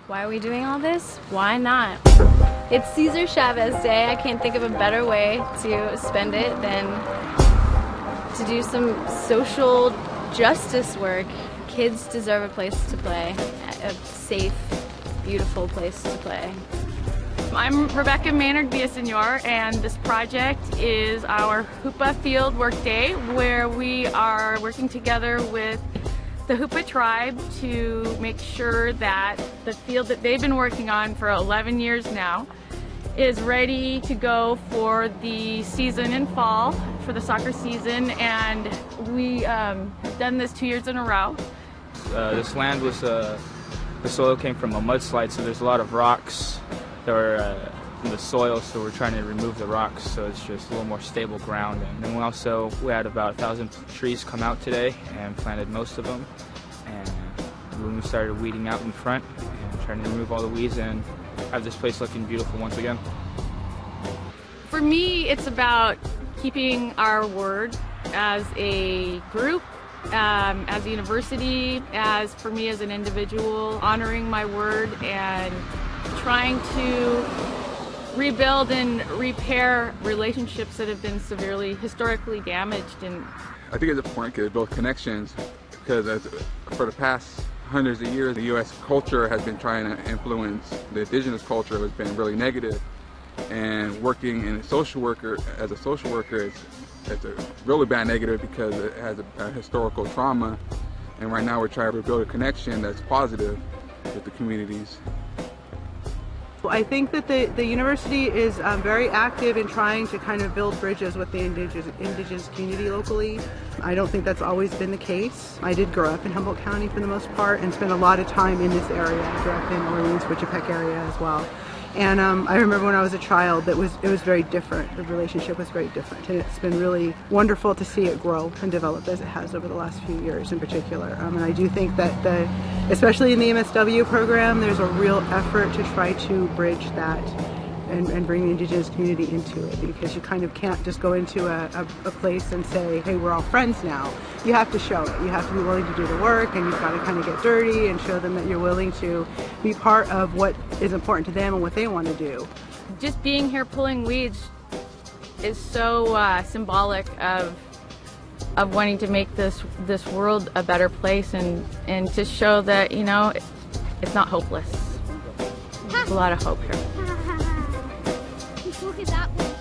Why are we doing all this? Why not? It's Cesar Chavez Day. I can't think of a better way to spend it than to do some social justice work. Kids deserve a place to play, a safe, beautiful place to play. I'm Rebecca Maynard Villasenor, and this project is our Hoopa Field Work Day, where we are working together with the Hoopa tribe to make sure that the field that they've been working on for 11 years now is ready to go for the season in fall, for the soccer season, and we have done this 2 years in a row. This land was, the soil came from a mudslide, so there's a lot of rocks that were in the soil, so we're trying to remove the rocks so it's just a little more stable ground. And then we had about 1,000 trees come out today and planted most of them, and when we started weeding out in front and trying to remove all the weeds and have this place looking beautiful once again. For me, it's about keeping our word as a group, as a university, as for me as an individual, honoring my word and trying to rebuild and repair relationships that have been severely historically damaged. And I think it's important to build connections, because for the past hundreds of years the U.S. culture has been trying to influence the indigenous culture. Has been really negative, and working in a social worker as a social worker it's a really bad negative because it has a historical trauma, and right now we're trying to build a connection that's positive with the communities. I think that the university is very active in trying to kind of build bridges with the indigenous community locally. I don't think that's always been the case. I did grow up in Humboldt County for the most part and spent a lot of time in this area. I grew up in Orleans, Wichipec area as well. And I remember when I was a child, it was very different. The relationship was very different, and it's been really wonderful to see it grow and develop as it has over the last few years in particular. And I do think that, especially in the MSW program, there's a real effort to try to bridge that and bring the indigenous community into it, because you kind of can't just go into a place and say, hey, we're all friends now. You have to show it. You have to be willing to do the work, and you've got to kind of get dirty and show them that you're willing to be part of what is important to them and what they want to do. just being here pulling weeds is so symbolic of wanting to make this world a better place, and to show that, you know, it's not hopeless. There's a lot of hope here. Look at that one.